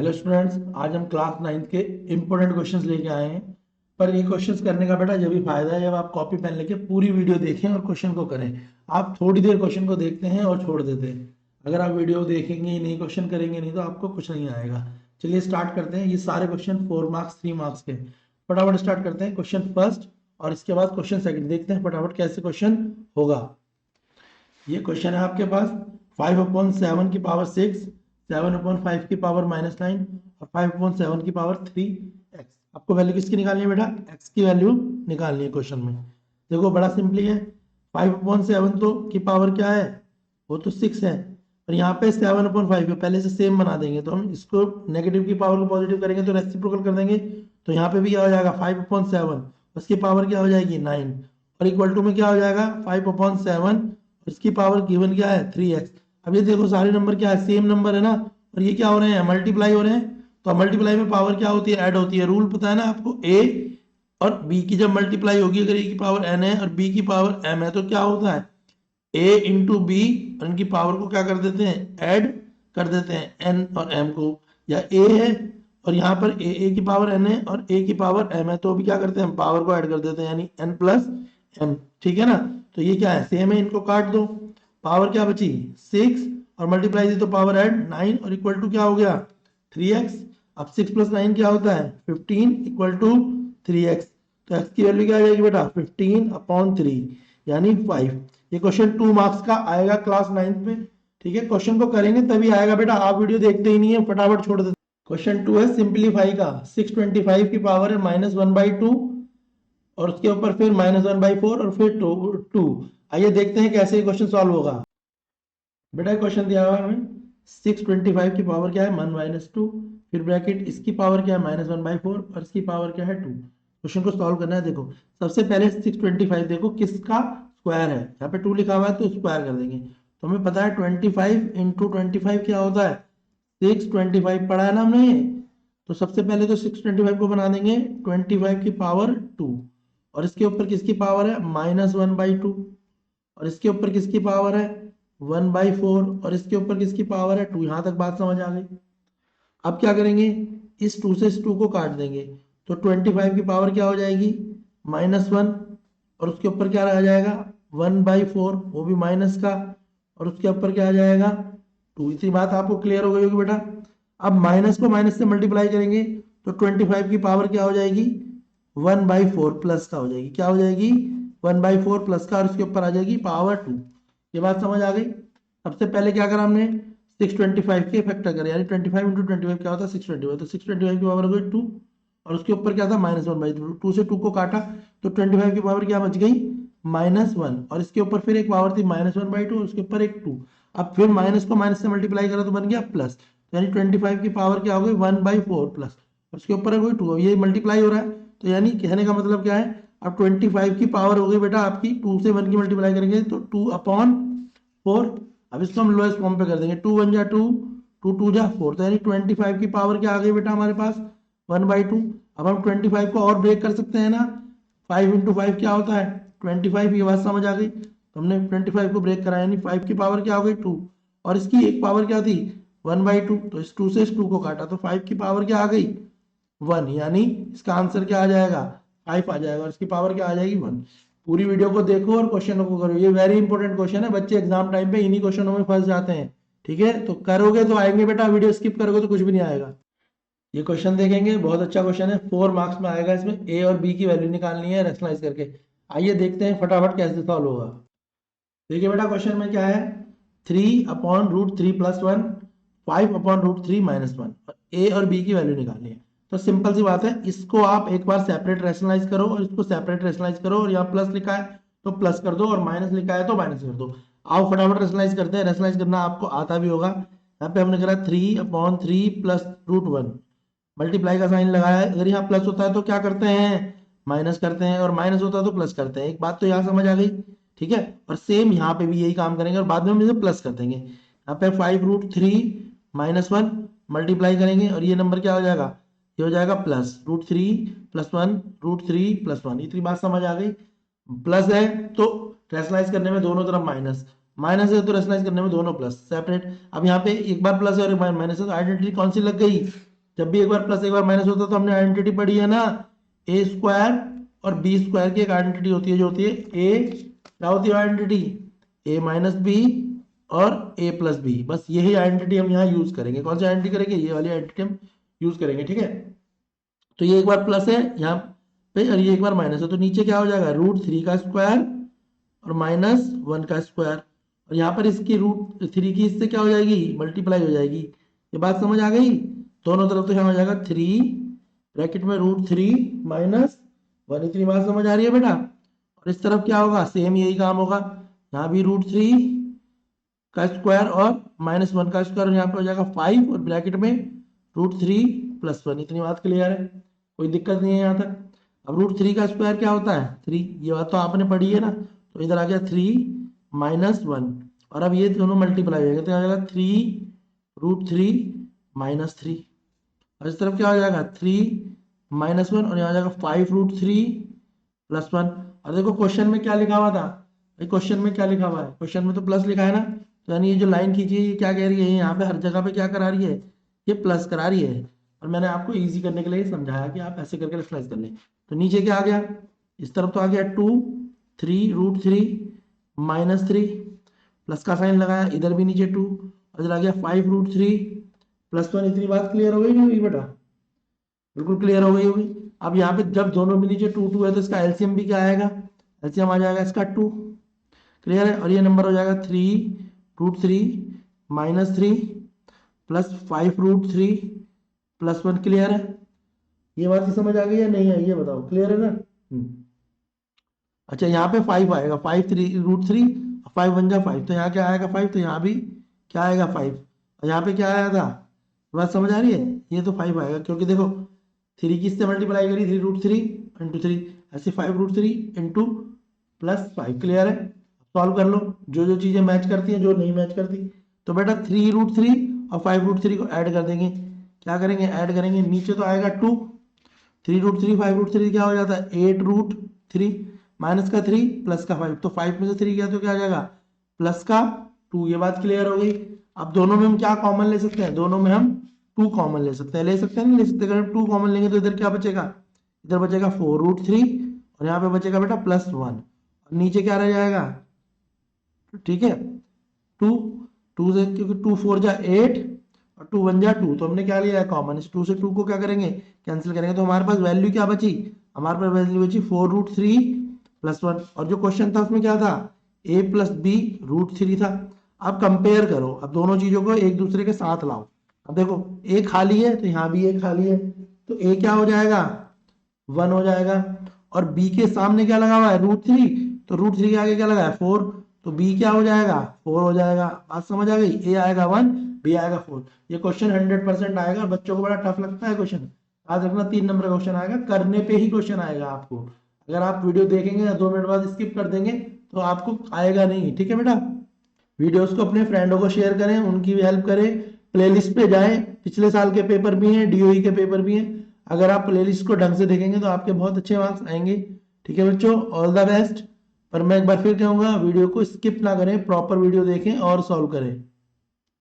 Hello students, आज हम class 9th के इम्पोर्टेंट क्वेश्चंस लेके आए हैं। पर ये क्वेश्चंस करने का बेटा जब भी फायदा है जब आप कॉपी पेन लेके पूरी वीडियो देखें और क्वेश्चन को करें। आप थोड़ी देर क्वेश्चन को देखते हैं और छोड़ देते हैं। अगर आप वीडियो देखेंगे ही नहीं, क्वेश्चन करेंगे नहीं, तो आपको कुछ नहीं आएगा। चलिए स्टार्ट करते हैं। ये सारे क्वेश्चन 4 मार्क्स 3 मार्क्स के। फटाफट स्टार्ट करते हैं। क्वेश्चन फर्स्ट और इसके बाद क्वेश्चन सेकंड देखते हैं फटाफट कैसे क्वेश्चन होगा। ये क्वेश्चन है आपके पास 5/7 की पावर 6, 7/5 की पावर -9 और 5/7 की पावर 3x। आपको वैल्यू किसकी निकालनी है बेटा? x की वैल्यू निकालनी है क्वेश्चन में। देखो बड़ा सिंपली है। 5/7 तो की पावर क्या है? वो तो 6 है। और यहाँ पे 7/5 है, पहले से सेम बना देंगे। तो हम इसको नेगेटिव की पावर को पॉजिटिव करेंगे तो रेसिप्रोकल कर देंगे। तो यहाँ पे भी क्या हो जाएगा? 5/7 उसकी पावर क्या हो जाएगी? 9 और इक्वल टू में क्या हो जाएगा? 5/7 इसकी पावर गिवन क्या है? 3x। अब ये देखो सारे नंबर क्या है? सेम नंबर है ना। और ये क्या हो रहे हैं? मल्टीप्लाई हो रहे हैं। तो मल्टीप्लाई में पावर क्या होती है? ऐड होती है। रूल पता है ना आपको? a और b की जब मल्टीप्लाई होगी, अगर a की पावर n है और b की पावर m है, तो क्या होता है? a इंटू बी और इनकी पावर को क्या कर देते हैं? ऐड कर देते हैं n और m को। या a है और यहाँ पर a की पावर n है और a की पावर m है, तो भी क्या करते हैं? पावर को ऐड कर देते हैं, यानी n प्लस m। ठीक है ना। तो ये क्या है? सेम है, इनको काट दो। पावर क्या बची? 6 और मल्टीप्लाई दी तो पावर ऐड 9 और इक्वल टू क्या हो गया? 3x। अब 6 + 9 क्या होता है? 15 इक्वल टू 3x। तो x की वैल्यू क्या आ जाएगी बेटा? 15/3 यानी 5। ये क्वेश्चन 2 मार्क्स का आएगा क्लास 9th में। ठीक है, क्वेश्चन को करेंगे तभी आएगा बेटा। आप वीडियो देखते ही नहीं है, फटाफट छोड़ देते। क्वेश्चन 2 है सिंप्लीफाई का। 625 की पावर है -1/2 और उसके ऊपर फिर -1/4 और फिर 2। आइए देखते हैं कैसे क्वेश्चन सॉल्व होगा। बेटा क्वेश्चन दिया हुआ है हमें 625 की पावर क्या है? 1 - 2, फिर ब्रैकेट इसकी पावर क्या है? -1/4 और इसकी पावर क्या है? 2। क्वेश्चन को सॉल्व करना है। देखो सबसे पहले 625 देखो किसका स्क्वायर है। यहाँ पे 2 लिखा हुआ है तो स्क्वायर कर देंगे। तो हमें पता है 25 × 25 क्या होता है? 625 पढ़ा है ना हमने ये। तो सबसे पहले तो 625 को बना देंगे 25 की पावर 2 और इसके ऊपर किसकी पावर है? -1/2 और इसके ऊपर किसकी पावर है? 1/4 और इसके ऊपर किसकी पावर है? 2। यहां तक बात समझ आ गई। अब क्या करेंगे? इस 2 से इस 2 को काट देंगे। तो 25 की पावर क्या हो जाएगी? -1 और उसके ऊपर क्या रह जाएगा? 1/4, वो भी माइनस का, और उसके ऊपर क्या आ जाएगा? 2। इतनी बात आपको क्लियर हो गई होगी बेटा। अब माइनस को माइनस से मल्टीप्लाई करेंगे तो 25 की पावर क्या हो जाएगी? 1/4 प्लस का हो जाएगी। क्या हो जाएगी? 1/4 प्लस का, और उसके ऊपर आ जाएगी पावर 2। ये बात समझ आ गई। सबसे पहले क्या करा हमने? 625 के फैक्टर करे, यानी 25 × 25 क्या होता है? 625। तो 625 की पावर हो गई 2 और उसके ऊपर क्या था? -1/2। 2 से 2 को काटा तो 25 की पावर क्या बच गई? -1 और इसके ऊपर फिर एक पावर थी -1/2 और उसके ऊपर एक 2। अब फिर माइनस को माइनस से मल्टीप्लाई करा तो बन गया प्लस। यानी 25 की पावर क्या हो गई? 1/4 प्लस, उसके ऊपर है कोई 2। ये मल्टीप्लाई हो रहा है, तो यानी कहने का मतलब क्या है? अब 25 की पावर हो गई बेटा आपकी 2 से 1 की मल्टीप्लाई करेंगे तो 2/4। अब इसको हम लोएस्ट फॉर्म पे कर देंगे। 2 1 जा 2, 2 2 जा 4, तो यानी 25 की पावर क्या आ गई बेटा हमारे पास? 1/2। अब हम 25 को और ब्रेक कर सकते हैं ना। 5 × 5 क्या होता है? 25। ये बात समझ आ गई। तो हमने 25 को ब्रेक कराया, यानी 5 की पावर क्या हो गई? 2 और इसकी एक पावर क्या थी? 1/2। तो इस 2 से इस 2 को काटा तो 5 की पावर क्या आ गई? 1, यानी इसका आंसर क्या आ जाएगा? 5 आ जाएगा और इसकी पावर क्या आ जाएगी? 1। पूरी वीडियो को देखो और क्वेश्चनों को करो। ये वेरी इंपॉर्टेंट क्वेश्चन है, बच्चे एग्जाम टाइम पे इन्हीं क्वेश्चनों में फंस जाते हैं। ठीक है, तो करोगे तो आएंगे बेटा, वीडियो स्किप करोगे तो कुछ भी नहीं आएगा। ये क्वेश्चन देखेंगे, बहुत अच्छा क्वेश्चन है, 4 मार्क्स में आएगा। इसमें ए और बी की वैल्यू निकालनी है रैशनलाइज करके। आइए देखते हैं फटाफट कैसे सॉल्व होगा। देखिए बेटा क्वेश्चन में क्या है? 3/√3 + 1, 5/√3 - 1, ए और बी की वैल्यू निकालनी है। तो सिंपल सी बात है, इसको आप एक बार सेपरेट रैशनलाइज करो और इसको सेपरेट रैशनलाइज करो, और यहाँ प्लस लिखा है तो प्लस कर दो और माइनस लिखा है तो माइनस कर दो। आओ फटाफट रैशनलाइज करते हैं। रैशनलाइज करना आपको आता भी होगा। यहाँ पे हमने करा 3/3 + √1, मल्टीप्लाई का साइन लगाया है। अगर यहाँ प्लस होता है तो क्या करते हैं? माइनस करते हैं, और माइनस होता है तो प्लस करते हैं। एक बात तो यहाँ समझ आ गई। ठीक है, और सेम यहाँ पे भी यही काम करेंगे और बाद में हम इसे प्लस कर देंगे। यहाँ पे 5√3 - 1 मल्टीप्लाई करेंगे और ये नंबर क्या हो जाएगा? ये हो जाएगा +√3 + 1 √3 + 1। इतनी बात समझ आ गई। प्लस है तो रैशनलाइज करने में दोनों तरफ माइनस, माइनस है तो रैशनलाइज करने में दोनों प्लस, सेपरेट। अब यहाँ पे एक बार प्लस है और एक बार माइनस है, तो आइडेंटिटी कौन सी लग गई? जब भी एक बार प्लस एक बार माइनस होता है तो हमने आइडेंटिटी पढ़ी है ना, ए स्क्वायर और बी स्क्वायर की एक आइडेंटिटी होती है जो होती है ए, क्या होती है आइडेंटिटी, ए माइनस बी और ए प्लस बी। बस यही आइडेंटिटी हम यहाँ यूज करेंगे। कौन सी आइडेंटिटी करेंगे, ये वाली आइडेंटिटी हम यूज करेंगे, ठीक है। तो ये एक बार प्लस है यहाँ पे और ये एक बार माइनस है, तो नीचे क्या हो जाएगा, √3 का स्क्वायर और -1 का स्क्वायर, और यहाँ पर इसकी √3 की इससे क्या हो जाएगी, मल्टीप्लाई हो जाएगी। ये बात समझ आ गई, दोनों तरफ तो यहाँ हो जाएगा 3 ब्रैकेट में √3 -1, इतनी बात समझ आ रही है बेटा। और इस तरफ क्या होगा, सेम यही काम होगा, यहाँ भी √3 का स्क्वायर और -1 का स्क्वायर, यहाँ पे हो जाएगा 5 और ब्रैकेट में √3 + 1। इतनी बात क्लियर है, कोई दिक्कत नहीं है यहाँ तक। अब √3 का स्क्वायर क्या होता है 3, ये बात तो आपने पढ़ी है ना, तो इधर आ गया 3 - 1, और अब ये दोनों मल्टीप्लाई हो जाएगा तो आ जाएगा 3√3 - 3, और इस तरफ क्या हो जाएगा 3 - 1 और यहाँ आ जाएगा 5√3 + 1। और देखो क्वेश्चन में क्या लिखा हुआ था, क्वेश्चन में क्या लिखा हुआ है, क्वेश्चन में तो प्लस लिखा है ना, तो यानी ये जो लाइन खींची है ये क्या कह रही है, यहाँ पे हर जगह पे क्या करा रही है, ये प्लस करा रही है। और मैंने आपको इजी करने के लिए समझाया कि आप ऐसे करके रिफ्लेक्स कर लें। तो नीचे क्या आ गया, इस तरफ तो आ गया 2 3√3 - 3, प्लस का साइन लगाया, इधर भी नीचे 2 और इधर आ गया 5√3 + 1। इतनी बात क्लियर हो गई नहीं हुई बेटा, बिल्कुल क्लियर हो गई होगी। अब यहाँ पे जब दोनों में नीचे 2 2 है तो इसका एलसीएम भी क्या आएगा, एलसीएम आ जाएगा इसका 2, क्लियर है। और ये नंबर हो जाएगा 3√3 - 3 + 5√3 + 1, क्लियर है। ये बात ही समझ आ गई या नहीं है, ये बताओ, क्लियर है ना। अच्छा यहाँ पे 5 आएगा, 5√3 5 × 5, तो यहाँ क्या आएगा 5, तो यहाँ भी क्या आएगा 5, और यहाँ पे क्या आया था, बात समझ आ रही है, ये तो 5 आएगा, क्योंकि देखो 3 किससे मल्टीप्लाई करी, 3√3 × 3, ऐसे 5√3 × +5, क्लियर है। सॉल्व कर लो, जो जो चीजें मैच करती हैं, जो नहीं मैच करती, तो बेटा 3√3 और 5√3 को ऐड कर देंगे, क्या करेंगे, ऐड करेंगे, नीचे तो आएगा 2, 3√3 5√3 क्या हो जाता है 8√3, माइनस का 3 प्लस का 5, तो 5 में से 3 गया तो क्या आ जाएगा प्लस का 2। ये बात क्लियर हो गई। अब दोनों में हम क्या कॉमन ले सकते हैं, दोनों में हम 2 कॉमन ले सकते हैं, ले सकते हैं नहीं ले सकते, अगर हम 2 कॉमन लेंगे तो इधर क्या बचेगा, इधर बचेगा 4√3 और यहाँ पे बचेगा बेटा +1, नीचे क्या रह जाएगा, ठीक है 2 2 से, क्योंकि 2 4 जा 8 और 2 1 जा 2, तो हमने क्या लिया है कॉमन, इस 2 से 2 को क्या करेंगे, कैंसिल करेंगे, तो हमारे पास वैल्यू क्या बची, हमारे पास वैल्यू बची 4√3 + 1, और जो क्वेश्चन था उसमें क्या था, a + b √3 था। अब कंपेयर करो, अब दोनों चीजों को एक दूसरे के साथ लाओ। अब देखो a खाली है तो यहाँ भी a खाली है, तो a क्या हो जाएगा 1 हो जाएगा, और b के सामने क्या लगा हुआ है √3, तो √3 के आगे क्या लगा है 4, तो b क्या हो जाएगा 4 हो जाएगा। बात समझ आ गई, a आएगा 1 b आएगा 4। ये क्वेश्चन 100% आएगा, बच्चों को बड़ा टफ लगता है क्वेश्चन, याद रखना 3 नंबर का क्वेश्चन आएगा, करने पे ही क्वेश्चन आएगा आपको। अगर आप वीडियो देखेंगे या 2 मिनट बाद स्किप कर देंगे तो आपको आएगा नहीं, ठीक है बेटा। वीडियोस को अपने फ्रेंडों को शेयर करें, उनकी भी हेल्प करें, प्लेलिस्ट पे जाएं, पिछले साल के पेपर भी हैं, डीओई के पेपर भी हैं, अगर आप प्लेलिस्ट को ढंग से देखेंगे तो आपके बहुत अच्छे मार्क्स आएंगे, ठीक है बच्चों, ऑल द बेस्ट। पर मैं एक बार फिर कहूंगा वीडियो को स्किप ना करें, प्रॉपर वीडियो देखें और सॉल्व करें।